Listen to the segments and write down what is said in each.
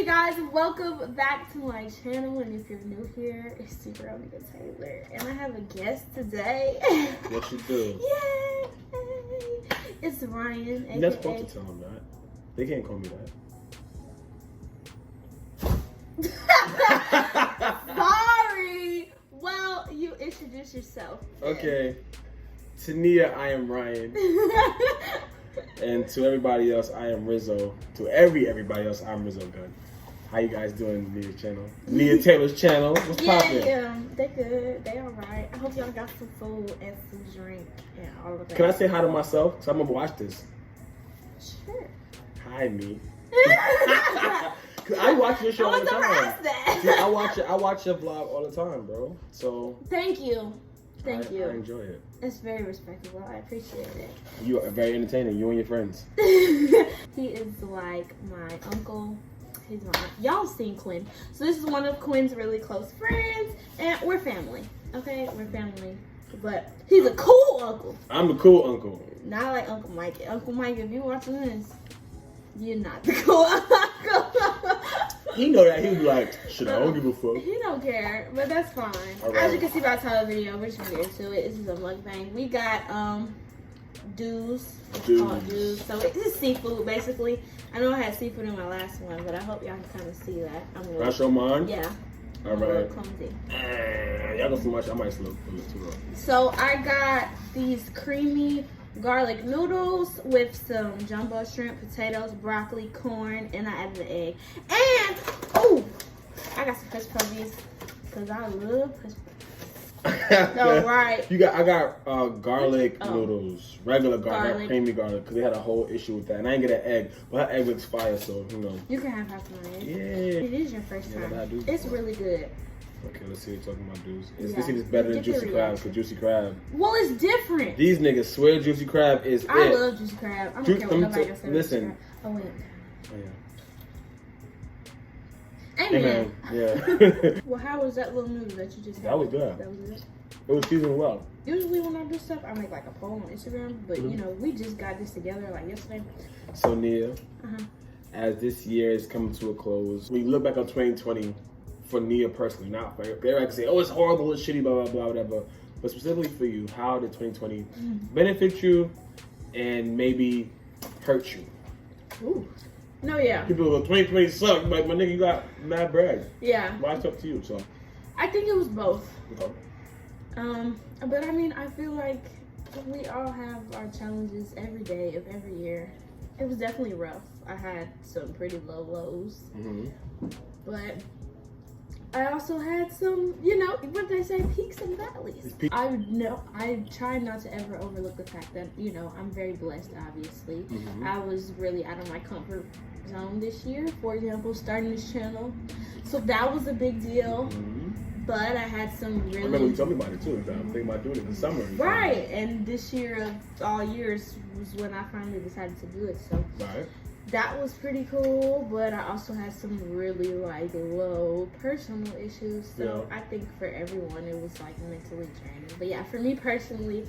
guys, welcome back to my channel, and if you're new here, it's your girl Nika Taylor, and I have a guest today. Yes, you do. Yay! It's Ryan. You're not supposed to tell them that. They can't call me that. Sorry. Well, you introduce yourself. Okay. To Nia, I am Ryan. And to everybody else, I am Rizzo. To everybody else, I'm Rizzo Gun. How you guys doing, Nia's channel? Nia Taylor's channel. What's poppin'? Yeah, they good. They alright. I hope y'all got some food and some drink and all of that. Can I say hi to myself? Because I'm going to watch this. Sure. Hi, me. Cause I watch your show all the time. See, I watch your vlog all the time, bro. So thank you. Thank you. I enjoy it. It's very respectable. I appreciate it. You are very entertaining. You and your friends. He is like my uncle. He's my y'all seen Quinn. So this is one of Quinn's really close friends, and we're family. Okay, we're family. But he's a cool uncle. I'm the cool uncle. Not like Uncle Mike. Uncle Mike, if you watching this, you're not the cool uncle. He know that. He was like, shit, I don't give a fuck. He don't care, but that's fine. Right. As you can see by the title of the video, we're just gonna get into it. This is a mukbang. We got Dews. It's called Dews. So it's seafood basically. I know I had seafood in my last one, but I hope y'all can kind of see that. I'm a Can I show mine? Yeah. All I'm a little right. clumsy. Y'all go too much. I might slow a little too long. So I got these creamy garlic noodles with some jumbo shrimp, potatoes, broccoli, corn, and I added an egg. And oh, I got some hush puppies because I love hush puppies. No, right. I got garlic noodles, regular garlic, creamy garlic, because they had a whole issue with that. And I didn't get an egg, but that egg looks fire, so you know. You can have half my egg. Yeah. It is your first time. Yeah, it's really good. Okay, let's see what you're talking about, dudes. This Yeah. is better than Get Juicy your Crab, reaction. because Juicy Crab. Well, it's different. These niggas swear Juicy Crab is I it. love Juicy Crab. I don't care what nobody else says. Listen. Oh, wait. Oh, yeah. Amen. Yeah. Well, how was that little noodle that you just had? That was good. That was good. It was seasoned well. Usually when I do stuff, I make like a poll on Instagram, but you know, we just got this together like yesterday. So Nia, as this year is coming to a close, we look back on 2020 for Nia personally, not for everybody can say, oh, it's horrible, it's shitty, blah, blah, blah, whatever. But specifically for you, how did 2020 benefit you and maybe hurt you? Ooh. No, yeah. People go, 2020 sucked. Like, my nigga, you got mad bread. Yeah. Why it's up to you, so. I think it was both. Okay. But I mean, I feel like we all have our challenges every day of every year. It was definitely rough. I had some pretty low lows, but I also had some, you know, what they say, peaks and valleys. I try not to ever overlook the fact that, you know, I'm very blessed, obviously. I was really out of my comfort zone this year. For example, starting this channel. So that was a big deal. But I had some really... I remember you told me about it too. I'm thinking about doing it in the summer. Right. And this year of all years was when I finally decided to do it. So that was pretty cool. But I also had some really like low personal issues. So I think for everyone it was like mentally draining. But yeah, for me personally,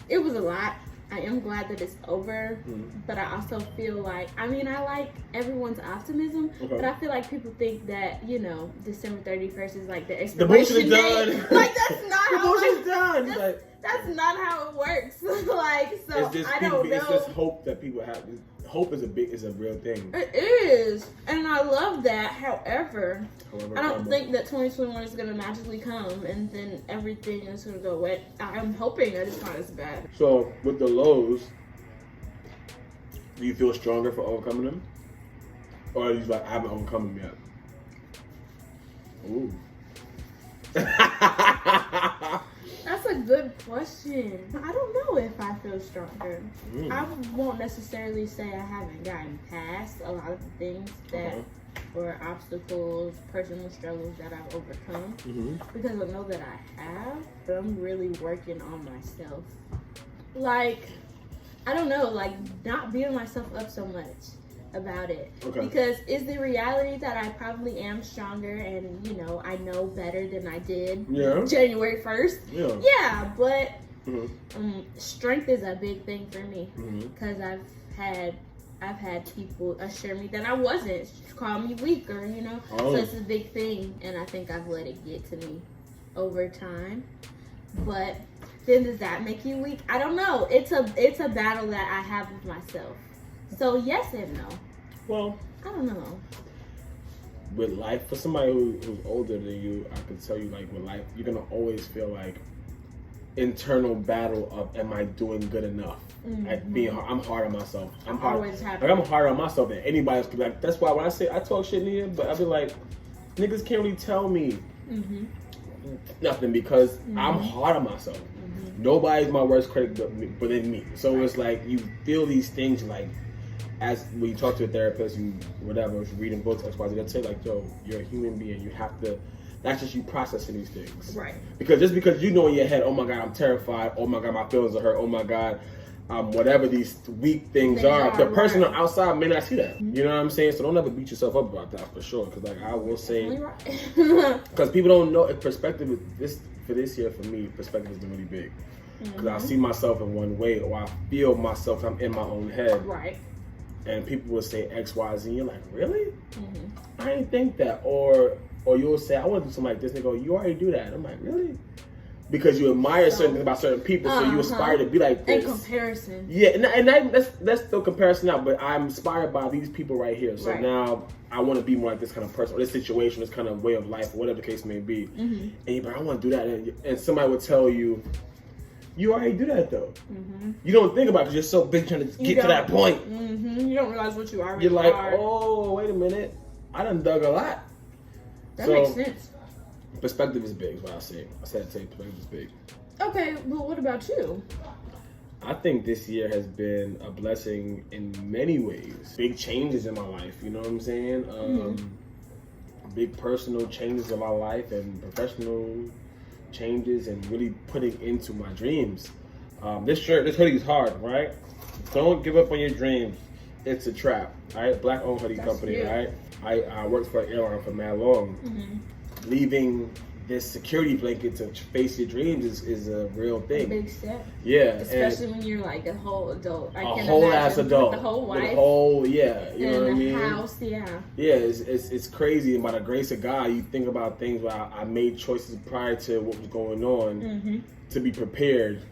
it was a lot. I am glad that it's over, but I also feel like, I mean, I like everyone's optimism, but I feel like people think that, you know, December 31st is like the expiration date. Like, that's not how it works. That's not how it works. Like, so I don't know. It's just hope that people have. Hope is a real thing. It is, and I love that. However, I don't think that 2021 is gonna magically come and then everything is gonna go away. I'm hoping that it's not as bad. So with the lows, do you feel stronger for overcoming them, or are you like, I haven't overcome them yet? Ooh. That's a good question. I don't know if I feel stronger. I won't necessarily say I haven't gotten past a lot of the things that were obstacles, personal struggles that I've overcome. Because I know that I have, but I'm really working on myself. Like, I don't know, like not beating myself up so much about it. Because is the reality that I probably am stronger and, you know, I know better than I did January 1st. Yeah, but strength is a big thing for me because I've had people assure me that I wasn't, call me weak, or so it's a big thing, and I think I've let it get to me over time. But then does that make you weak? I don't know. It's a battle that I have with myself. So yes and no. Well, I don't know. With life, for somebody who's older than you, I can tell you, like, with life, you're gonna always feel like internal battle of, am I doing good enough? At being hard. I'm hard on myself. I'm hard. Like, I'm harder on myself than anybody else could be. Like, that's why when I say I talk shit in here, but I be like, niggas can't really tell me nothing because I'm hard on myself. Nobody's my worst critic but me. So it's like you feel these things, like, as when you talk to a therapist, you whatever, if you're reading books, X, Y, Z, they'll say like, yo, you're a human being. You have to. That's just you processing these things. Right. Because just because you know in your head, oh my God, I'm terrified. Oh my God, my feelings are hurt. Oh my God, whatever these weak things are. The person on the outside may not see that. You know what I'm saying? So don't ever beat yourself up about that, for sure. Because like I will say, because people don't know. Perspective is this for this year for me. Perspective has been really big. Because I see myself in one way, or I feel myself. I'm in my own head. Right. And people will say X, Y, Z. And you're like, really? I didn't think that. Or you'll say, I want to do something like this. And they go, you already do that. And I'm like, really? Because you admire certain things about certain people, so you aspire to be like this. And comparison. Yeah, and that's still comparison now, but I'm inspired by these people right here. So now I want to be more like this kind of person, or this situation, this kind of way of life, or whatever the case may be. And you're like, I want to do that. And somebody would tell you, you already do that though. You don't think about it because you're so big trying to get to that point. You don't realize what you already are. You're like, oh, wait a minute. I done dug a lot. That makes sense. Perspective is big, is what I say. I said perspective is big. Okay, well, what about you? I think this year has been a blessing in many ways. Big changes in my life, you know what I'm saying? Big personal changes in my life and professional changes, and really putting into my dreams. This hoodie is hard, right? Don't give up on your dreams. It's a trap, right? Black-owned hoodie company, right? I worked for an airline for mad long. Leaving this security blanket to face your dreams is a real thing. A big step. Yeah. Especially when you're like a whole adult. A whole ass adult. With the whole wife. With the whole, yeah. You know what I mean? House, yeah. Yeah, it's crazy. And by the grace of God, you think about things where I made choices prior to what was going on to be prepared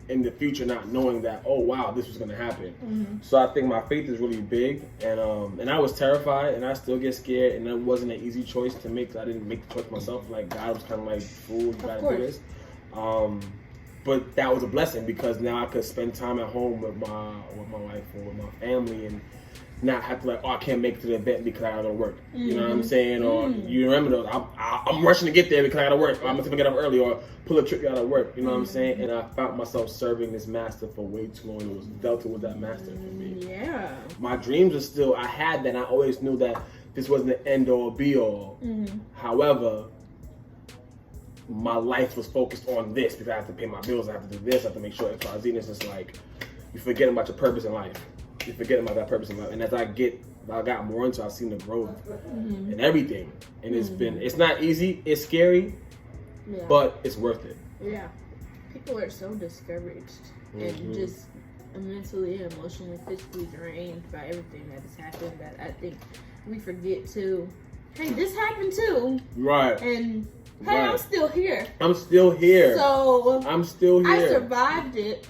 in the future, not knowing that, oh wow, this was gonna happen. So I think my faith is really big, and I was terrified, and I still get scared, and it wasn't an easy choice to make. I didn't make the choice myself. Like God was kind of like, fool, you gotta do this. But that was a blessing because now I could spend time at home with my wife or with my family, and not have to like, oh, I can't make it to the event because I gotta work. You know what I'm saying? Or you remember those? I'm rushing to get there because I gotta work. Or I'm gonna get up early or pull a trip out of work. You know what I'm saying? And I found myself serving this master for way too long. It was Delta was that master for me. Yeah. My dreams were still. I had that. And I always knew that this wasn't the end all be all. However, my life was focused on this because I have to pay my bills. I have to do this. I have to make sure X, Y, Z. And it's just like you forget about your purpose in life. You forget about that purpose in life. And as I got more into it, I've seen the growth and everything. And it's not easy, it's scary, but it's worth it. Yeah. People are so discouraged and just mentally, emotionally, physically drained by everything that has happened that I think we forget to, hey, this happened too. Right. And hey, I'm still here. I'm still here. So I'm still here. I survived it.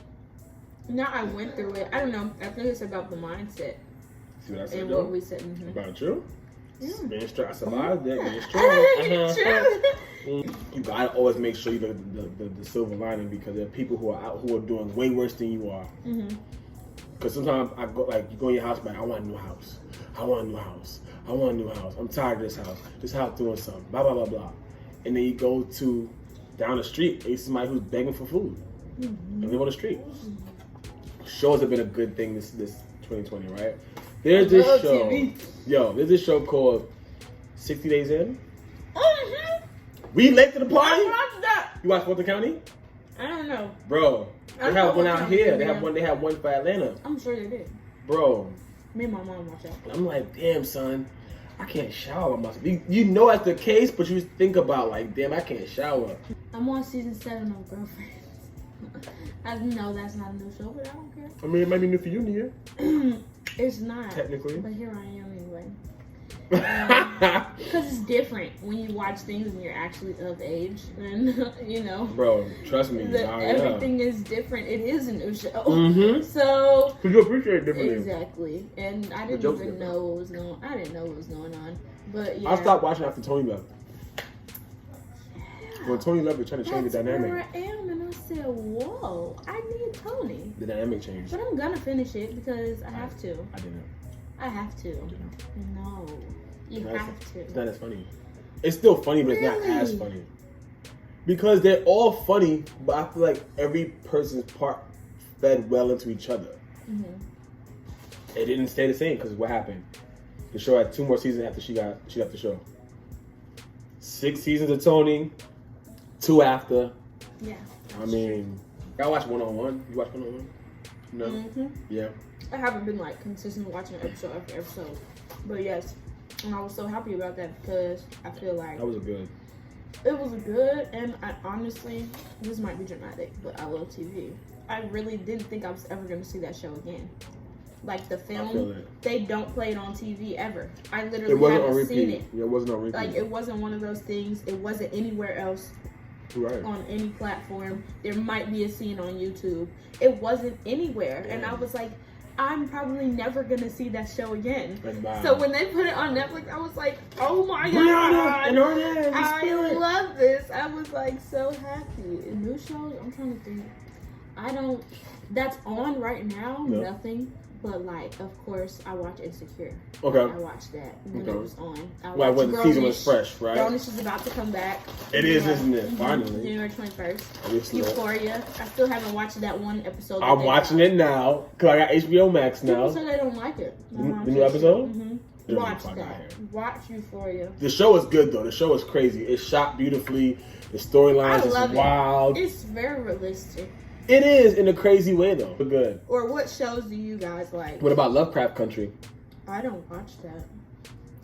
No, I went through it. I don't know. I think it's about the mindset. See what I said? And what we said. About you? Yeah. Being strong. I survived it. Being strong. You gotta always make sure you look at the silver lining because there are people who are out who are doing way worse than you are. Because sometimes I go you go in your house, like I want a new house. I want a new house. I want a new house. I'm tired of this house. This house doing something. Blah blah blah blah. And then you go to down the street and you see somebody who's begging for food and live on the street. Shows have been a good thing this 2020, right? There's this show. TV. There's this show called 60 Days In. We late to the party? I watched that. You watch Fulton County? I don't know. Bro, they have one out here. They have one for Atlanta. I'm sure they did. Bro. Me and my mom watched that. I'm like, damn, son. I can't shower by myself. You know that's the case, but you think about like, damn, I can't shower. I'm on season 7 of Girlfriends. I know that's not a new show, but I don't care. I mean, it might be new for you, Nia. It's not. Technically. But here I am anyway. Because it's different when you watch things and you're actually of age. And, you know. Bro, trust me. Everything is different. It is a new show. Mm-hmm. So. Because you appreciate it differently. Exactly. And I didn't even know what was going on. I didn't know what was going on. But yeah. I stopped watching after Tony left. When Tony left, we're trying to change the dynamic. Where I am, and I said, whoa, I need Tony. The dynamic changed. But I'm gonna finish it because I have to. I didn't. I have to. No. You have to. It's not as funny. It's still funny, but Really? it's not as funny. Because they're all funny, but I feel like every person's part fed well into each other. Mm-hmm. It didn't stay the same because what happened? The show had 2 more seasons after she left the show. 6 seasons of Tony, 2 after. Yeah. I mean, I watch 101. You watch 101? No. Mm-hmm. Yeah. I haven't been like consistent watching episode after episode, but yes, and I was so happy about that because I feel like That was good. It was good, and I honestly, this might be dramatic, but I love TV. I really didn't think I was ever going to see that show again. Like the film, they don't play it on TV ever. I literally haven't seen it. Yeah, it wasn't on repeat. Like it wasn't one of those things. It wasn't anywhere else. Right. On any platform. There might be a scene on YouTube. It wasn't anywhere. Yeah. And I was like, I'm probably never gonna see that show again. Wow. So when they put it on Netflix, I was like, oh my god, I love this. I was like so happy. And new shows, I'm trying to think. That's on right now, nothing. But like, of course, I watch Insecure. Okay. I watched that when it was on. When the season was fresh, right? Grownish is about to come back. It is, isn't it? Finally. January 21st. Euphoria. I still haven't watched that one episode. I'm watching it now because I got HBO Max now. People say they don't like it. The new episode? Mm-hmm. Watch that. Watch Euphoria. The show is good though. The show is crazy. It's shot beautifully. The storylines is wild. It's very realistic. It is in a crazy way though. But good. Or what shows do you guys like? What about Lovecraft Country? I don't watch that.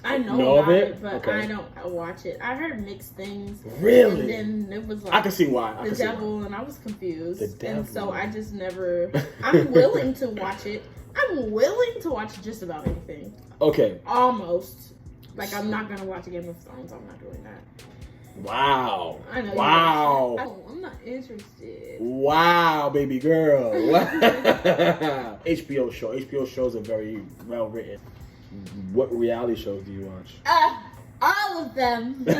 I know about it, but I don't watch it. I heard mixed things. Really? And then it was like I can see why. The devil, and I was confused. The devil. And so I just never. I'm willing to watch it. I'm willing to watch just about anything. Okay. Almost. Like I'm not gonna watch Game of Thrones. I'm not doing that. Wow. I know. Wow. I'm not interested. Wow, baby girl. HBO show. HBO shows are very well written. What reality shows do you watch? All of them. No,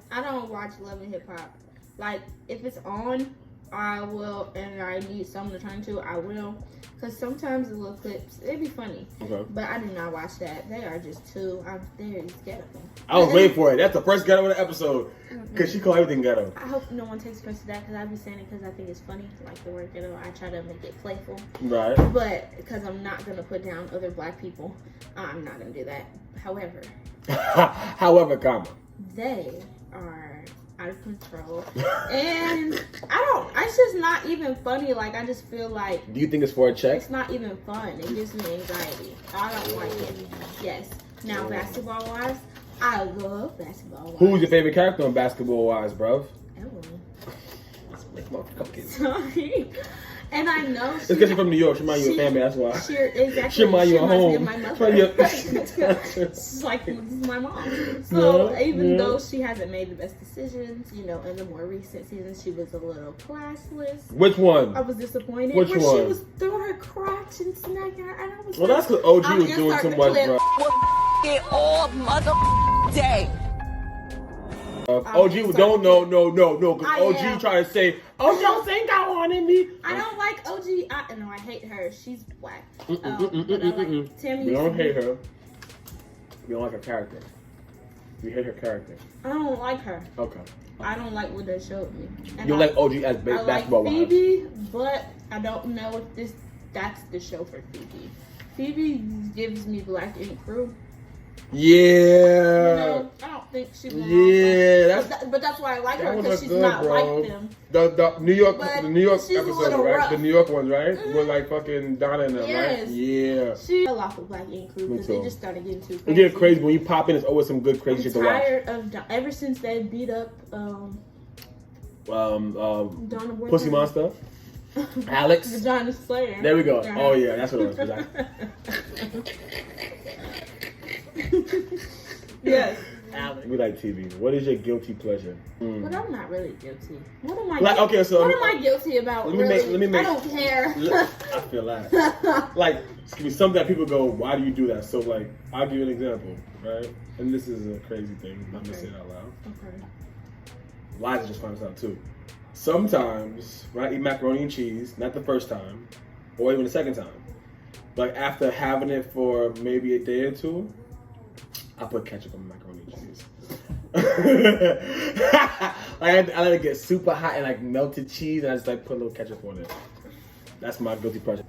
I don't watch Love and Hip Hop. Like, if it's on, I will, and I need something to turn to, I will. Because sometimes the little clips, they be funny. Okay. But I do not watch that. They are just too, they're just ghetto. I was waiting for it. That's the first ghetto in the episode. Because she called everything ghetto. I hope no one takes offense to that, because I be saying it because I think it's funny. Like the word ghetto, I try to make it playful. Right. But because I'm not going to put down other black people, I'm not going to do that. However. They are out of control. And it's just not even funny. Like, I just feel like. Do you think it's for a check? It's not even fun. It gives me anxiety. I don't like it. Yes. Now, basketball wise, I love basketball wise. Who's your favorite character on Basketball Wise, bro? Emily. Motherfuckers. Sorry. And I know it's because you're from New York. She mind you a family, that's why. Exactly. She mind you a home. My mother. She's like, this is my mom. So even though she hasn't made the best decisions, you know, in the more recent seasons, she was a little classless. Which one? I was disappointed. Which one? She was throwing her crotch and smacking her, and I was well, that's because OG was doing too much, bro. All mother day. OG don't no, because OG tried to say, oh, don't think I wanted me. I don't like OG. I hate her. She's black. But I like Tammy. We don't hate her. We don't like her character. We hate her character. I don't like her. Okay. I don't like what they showed me. And you like OG as basketball wise. I like Phoebe, but I don't know if that's the show for Phoebe. Phoebe gives me Black Ink Crew. Yeah. You know, I don't think she belongs. Yeah, but that's why I like her, because she's not like them. The New York episode, right? Rough. The New York ones, right? With like fucking Donna and them, right? Yeah. She fell off of Black Ink Crew because they just started getting too crazy. They get crazy. When you pop in, it's always some good crazy shit to watch. I'm tired of ever since they beat up Pussy Monster. Alex. Vagina Slayer. There we go. Oh yeah, that's what it was. Yes. Alex. We like TV. What is your guilty pleasure? But I'm not really guilty. What am I? Like, okay, so what am I guilty about? Let me make. I don't care. I feel that. Like, it's gonna be something that people go, "Why do you do that?" So, like, I'll give you an example, right? And this is a crazy thing. Let me say it out loud. Okay. Liza just found this out too. Sometimes, when I eat macaroni and cheese, not the first time, or even the second time, but after having it for maybe a day or two, I put ketchup on macaroni and cheese. I let it get super hot and like melted cheese, and I just like put a little ketchup on it. That's my guilty pleasure.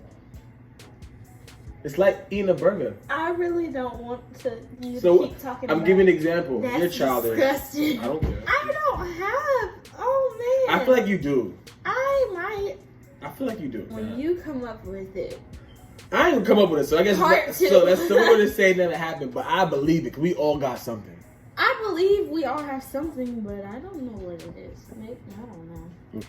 It's like eating a burger. I really don't want to. Keep talking. I'm giving an example. That's You're childish. Disgusting. I don't care. I don't have. Oh man. I feel like you do. I might. I feel like you do. When you come up with it. I didn't come up with it, so I guess Part two. so we're gonna say it never happened, but I believe it. 'Cause we all got something. I believe we all have something, but I don't know what it is. Maybe I don't know.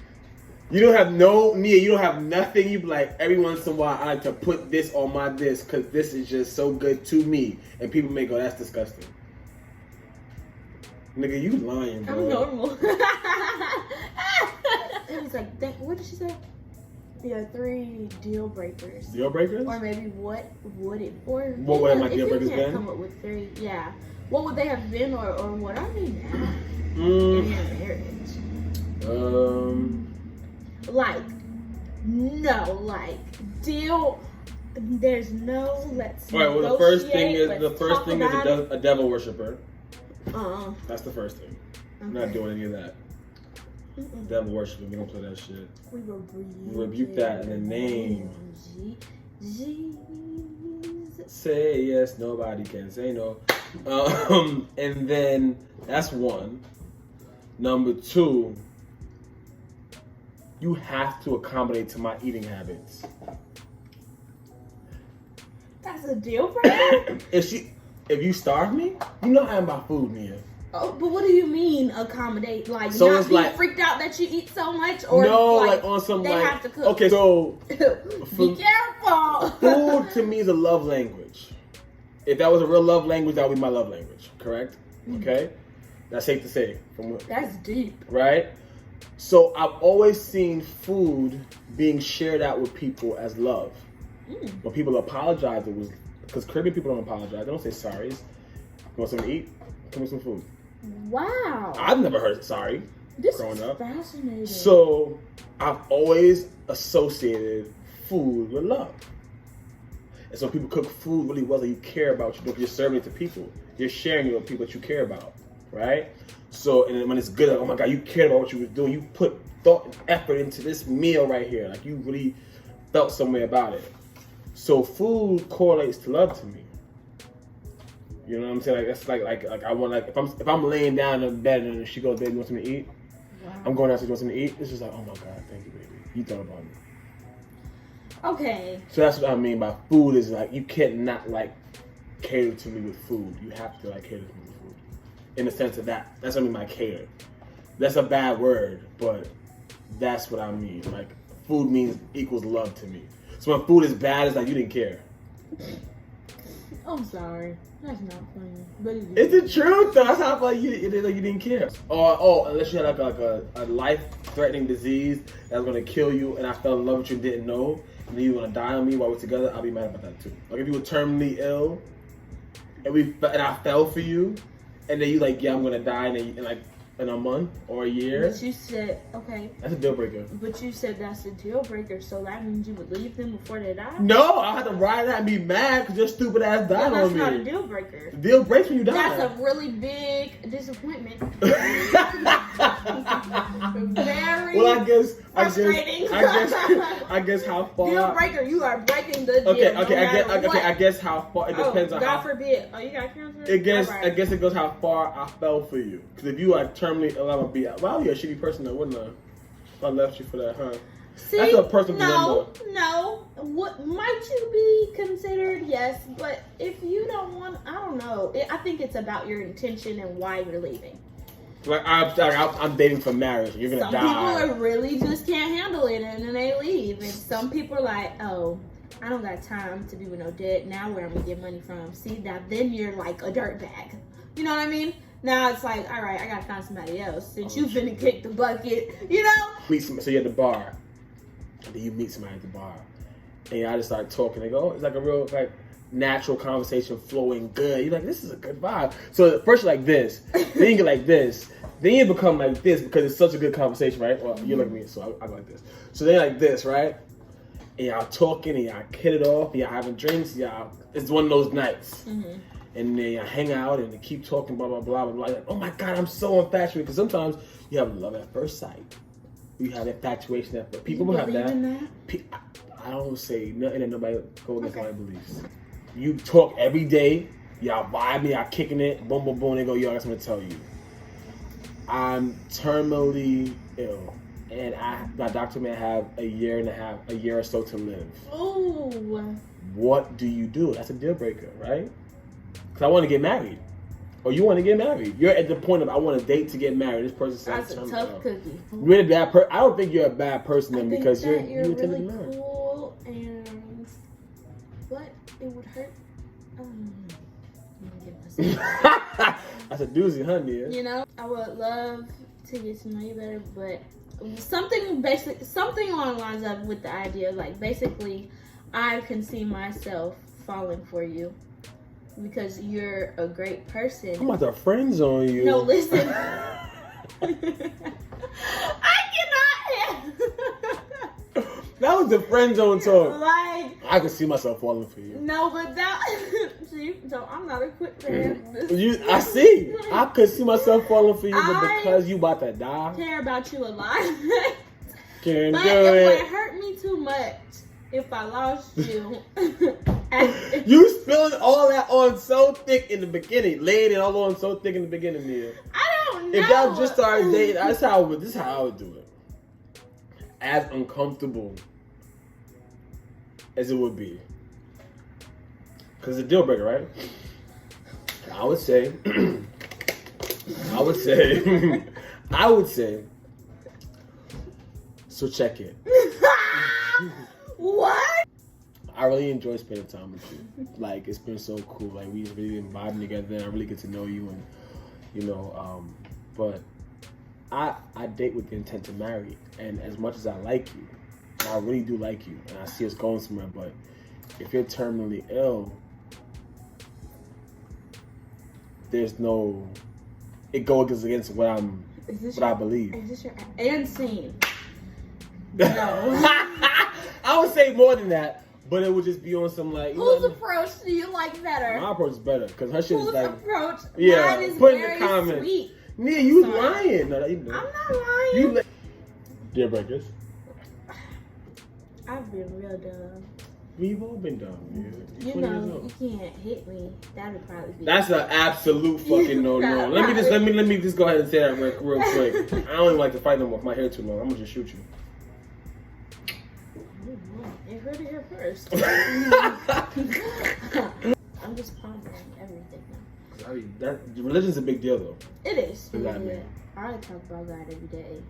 You don't have Nia, you don't have nothing. You be like, every once in a while, I like to put this on my this because this is just so good to me. And people may go, that's disgusting. Nigga, you lying, bro. I'm normal. It was like, what did she say? Yeah, 3 deal breakers. Deal breakers? Or maybe what would it, or what would my deal breakers been? If you can't been? come up with 3, yeah. What would they have been, or what I mean now? In your marriage. Like, no, like, deal, there's no, let's All right, well, the first thing is a devil worshiper. That's the first thing. Okay. I'm not doing any of that. Devil worshiping, we don't play that shit. We rebuke that in the name. Jesus. Say yes, nobody can say no. And then that's one. Number 2, you have to accommodate to my eating habits. That's a deal breaker? If you starve me, you know I am about food, Nia. Oh, but what do you mean accommodate? Like, so not it's be like, freaked out that you eat so much? Or no, like on some they like, have to cook. Okay, so be careful. Food to me is a love language. If that was a real love language, that would be my love language, correct? Okay? That's safe to say. That's deep. Right? So I've always seen food being shared out with people as love. When people apologize, it was because Caribbean people don't apologize. They don't say sorry. You want something to eat? Give me some food. Wow. I've never heard sorry growing up. Fascinating. So I've always associated food with love. And so people cook food really well that you care about. You're serving it to people. You're sharing it with people that you care about, right? So, and then when it's good, like, oh my God, you cared about what you were doing. You put thought and effort into this meal right here. Like you really felt some way about it. So food correlates to love to me. You know what I'm saying? Like that's like I want, like if I'm laying down in bed and she goes, baby, you want something to eat? Wow. I'm going downstairs, you want something to eat? It's just like, oh my God, thank you, baby. You thought about me. Okay. So that's what I mean by food is like you can't not like cater to me with food. You have to like cater to me with food. In the sense of that. That's what I mean by cater. That's a bad word, but that's what I mean. Like food equals love to me. So when food is bad, it's like you didn't care. I'm sorry. That's not funny. But it's the truth though. That's how I feel like you didn't care. Or unless you had like a life-threatening disease that's gonna kill you and I fell in love with you and didn't know, and then you were gonna die on me while we're together, I'll be mad about that too. Like if you were terminally ill and I fell for you and then you like, yeah, I'm gonna die in a month or a year. But you said, okay. That's a deal breaker. But you said that's a deal breaker, so that means you would leave them before they die? No, I'll have to ride that and be mad because your stupid ass died on me. That's not a deal breaker. The deal breaks when you die. That's a really big disappointment. Very frustrating. I guess how far. Deal breaker, you are breaking the deal. I guess how far. It depends on God how. forbid. Oh, you got cancer? I guess it goes how far I fell for you. Because if you are terminally ill, I would be. Wow, you're a shitty person, though, wouldn't I? If I left you for that, huh? See, that's a personal dilemma. No. What might you be considered? Yes, but if you don't want, I don't know. I think it's about your intention and why you're leaving. Like I'm dating for marriage. You're gonna die. Some people are really just can't handle it, and then they leave. And some people are like, oh, I don't got time to be with no debt. Now where I'm gonna get money from? See, now then you're like a dirtbag. You know what I mean? Now it's like, all right, I gotta find somebody else since you've been to kick the bucket. You know? So you're at the bar, and then you meet somebody at the bar, and y'all just start talking. They go, oh, it's like a real like natural conversation flowing good. You're like, this is a good vibe. So first you're like this, then you get like this, then you become like this because it's such a good conversation, right? Well, you look at me, so I go like this. So then like this, right? And y'all talking, and y'all hit it off, and y'all having drinks, it's one of those nights. Mm-hmm. And then y'all hang out and they keep talking, blah, blah, blah, blah, blah. Like, oh my God, I'm so infatuated. Because sometimes you have love at first sight. You have infatuation at first. People will have that. I don't say nothing that nobody go against my beliefs. You talk every day, y'all vibing, y'all kicking it, boom, boom, boom, they go, yo, I got something to tell you. I'm terminally ill. And my doctor may have a year or so to live. Ooh. What do you do? That's a deal breaker, right? Because I want to get married. Or you want to get married. You're at the point of, I want to date to get married. This person says, that's a tough cookie. You're a bad person. I don't think you're a bad person then because you're really cool and but it would hurt. That's a doozy, huh, dear? You know, I would love to get to know you better, but something along the lines of with the idea, like basically, I can see myself falling for you. Because you're a great person. I'm about to friend zone you. No, listen. I cannot. That was the friend zone talk. Like, I could see myself falling for you. No, but that. See, so I'm not a quick fan. I see. I could see myself falling for you, but because you about to die. I care about you a lot. Can't but do it would hurt me too much if I lost you. You spilling all that on so thick in the beginning, laying it all on so thick in the beginning, Nia. I don't know. If y'all just started dating, this is how I would do it. As uncomfortable as it would be, because it's a deal breaker, right? I would say. So check it. What? I really enjoy spending time with you. Like, it's been so cool. Like, we've really been vibing together, and I really get to know you, and but I date with the intent to marry, and as much as I like you, and I really do like you, and I see us going somewhere, but if you're terminally ill, it goes against what I believe. Is this your and scene? No. I would say more than that. But it would just be on some like. Whose approach do you like better? My approach is better because her shit is like. Whose approach? Yeah, mine is put in very the comments. Sweet. Nia, you lying? No, you I'm not lying. Deal breakers. I've been real dumb. We've all been dumb, man. You know, you can't hit me. That'll probably be. That's an absolute fucking no. Let me just go ahead and say that real quick. I don't even like to fight no more. If my hair too long, I'm gonna just shoot you. You heard it here first. I'm just pondering everything now. Religion's a big deal, though. It is. Yeah. I talk about God every day.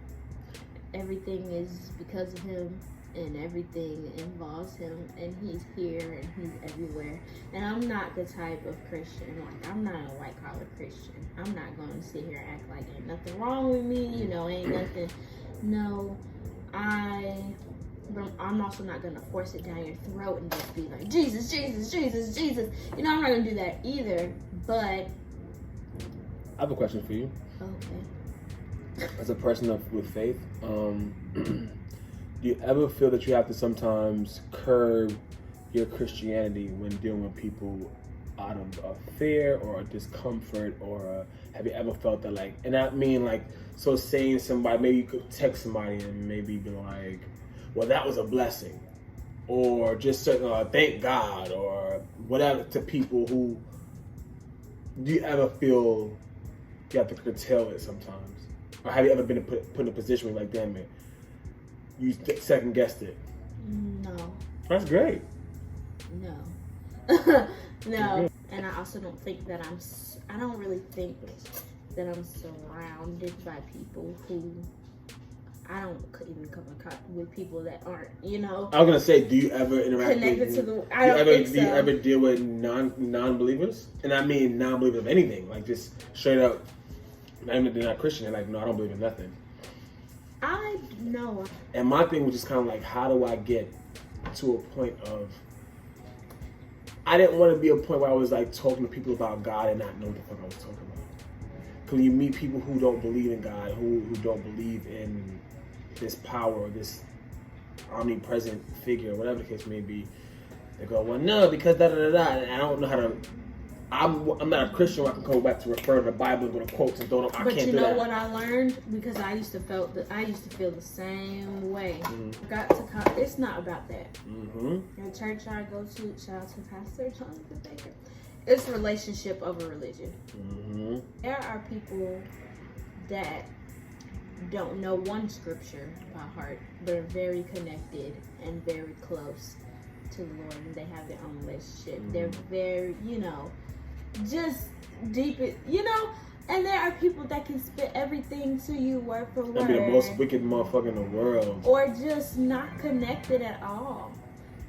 Everything is because of Him, and everything involves Him, and He's here and He's everywhere. And I'm not the type of Christian, like, I'm not a white collar Christian. I'm not going to sit here and act like ain't nothing wrong with me, ain't nothing. No, but I'm also not going to force it down your throat and just be like, Jesus, Jesus, Jesus, Jesus. I'm not going to do that either, but... I have a question for you. Okay. As a person with faith, do you ever feel that you have to sometimes curb your Christianity when dealing with people out of fear or discomfort, or have you ever felt that, like, and I mean, like, so saying somebody, maybe you could text somebody and maybe be like, well, that was a blessing, or just thank God, or whatever, to people who, do you ever feel you have to curtail it sometimes? Or have you ever been put in a position where you're like, damn it, you second guessed it? No. That's great. No. No. And I also don't think that I don't really think that I'm surrounded by people who I don't even come in contact with people that aren't, you know. I was gonna say, do you ever interact connected with? To the, I don't think so. Do you ever deal with non-believers? And I mean non-believers of anything, like just straight up. Not even they're not Christian. They're like, no, I don't believe in nothing. I know. And my thing was just kind of like, how do I get to a point of? I didn't want to be a point where I was like talking to people about God and not know what the fuck I was talking about. Because you meet people who don't believe in God, who don't believe in this power, this omnipresent figure, whatever the case may be, they go, well, no, because da da da da. And I don't know how to. I'm not a Christian where I can go back to refer to the Bible and go to quotes and don't. I but can't you do know that. what I learned, because I used to feel the same way. Got to it's not about that. The church I go to, shout out to Pastor Jonathan Baker. It's relationship over religion. There are people that don't know one scripture by heart, but are very connected and very close to the Lord, and they have their own relationship. They're very, you know, just deep, you know. And there are people that can spit everything to you word for word. That'd be the most wicked motherfucker in the world. Or just not connected at all,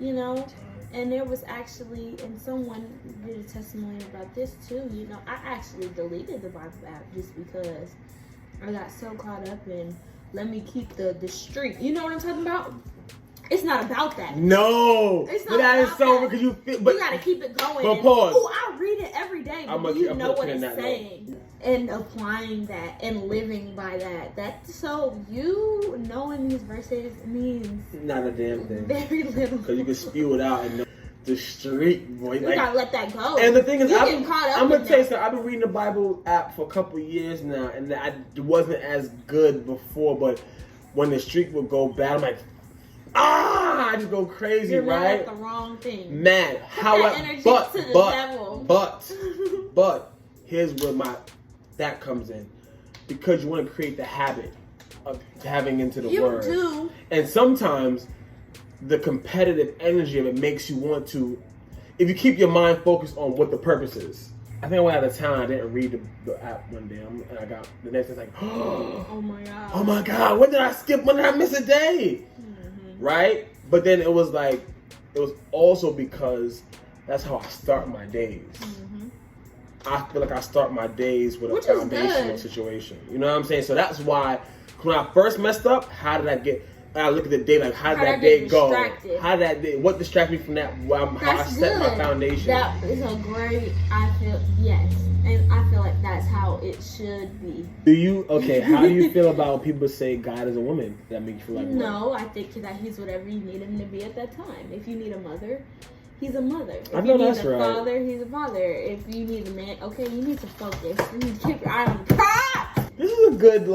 you know. And there was actually, and someone did a testimony about this too, you know, I actually deleted the Bible app just because I got so caught up in, let me keep the streak. You know what I'm talking about? It's not about that. No. It's not that about is so that. because you feel, but you gotta keep it going. But pause. Oh, I read it every day, but you know what it's saying. Note. And applying that and living by that. That's so you knowing these verses means not a damn thing. Very little. Because you can spew it out and the street boy. You gotta let that go. And the thing is, I'm gonna tell you something. I've been reading the Bible app for a couple of years now, and it wasn't as good before. But when the streak would go bad, I'm like, I just go crazy. You're right? mad at the wrong thing. Mad. But here's where that comes in, because you want to create the habit of having into the word. You do. And sometimes the competitive energy of it makes you want to, if you keep your mind focused on what the purpose is. I think I went out of town, I didn't read the app one day, and I got, the next day it's like, oh my God. Oh my God, when did I skip, when did I miss a day? Right? But then it was like, it was also because that's how I start my days. I feel like I start my days with a foundational situation. You know what I'm saying? So that's why when I first messed up, how did I get? I look at the day like, how did that day go? How did that day? What distracted me from that? How I set my foundation. That is a great. I feel yes, and I feel like that's how it should be. Do you? Okay. How do you feel about when people say God is a woman? That makes you feel like no? I think that he's whatever you need him to be at that time. If you need a mother, he's a mother. If I know you need that's a right. father, he's a father. If you need a man, okay, you need to focus. You need to keep your eye on the prize. This is a good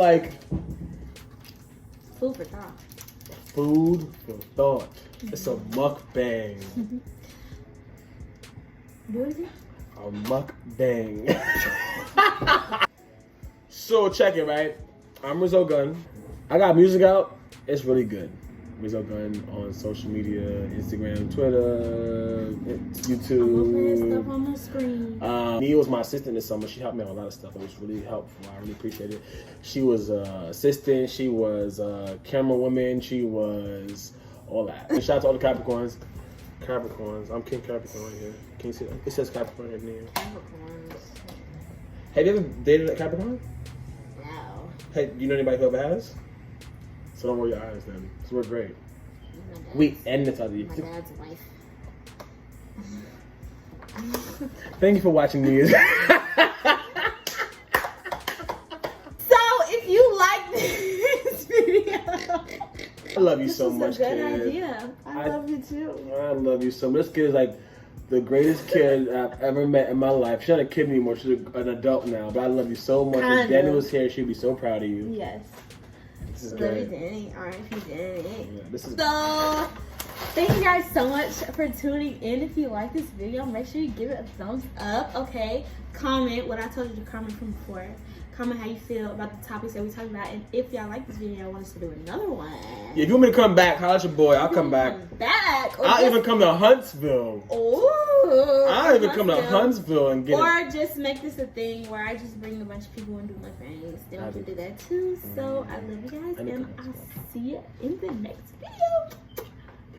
food for thought. Food for thought. It's a mukbang. What is it? A mukbang. So check it, right? I'm rizzogun. I got music out. It's really good. rizzogun on social media, Instagram, Twitter, YouTube. I'm putting stuff on the screen. Nia was my assistant this summer. She helped me out with a lot of stuff. It was really helpful. I really appreciate it. She was assistant. She was camera woman. She was all that. And shout out to all the Capricorns. I'm King Capricorn right here. Can you see that? It says Capricorn right here. Capricorns. Have you ever dated a Capricorn? No. Hey, do you know anybody who ever has? So don't roll your eyes then. So we're great. We end this other. My dad's wife. Thank you for watching Nia. So if you like this video, I love you so much, this is a kid. good idea. I love you too. I love you so much. This kid is like the greatest kid I've ever met in my life. She's not a kid anymore. She's an adult now. But I love you so much. If Danny was here, she'd be so proud of you. Yes. This is Love great. you, Danny. R.I.P. Danny. Yeah, this is So, thank you guys so much for tuning in. If you like this video, make sure you give it a thumbs up, okay? Comment what I told you to comment from before. Comment how you feel about the topics that we talked about, and if y'all like this video, I want us to do another one. Yeah, if you want me to come back, holla at your boy. I'll come back. I'll even come to Huntsville. Ooh. I'll even come to Huntsville and get Or just make this a thing where I just bring a bunch of people and do my things. Then we can do that too. So I love you guys, and I'll see you in the next video.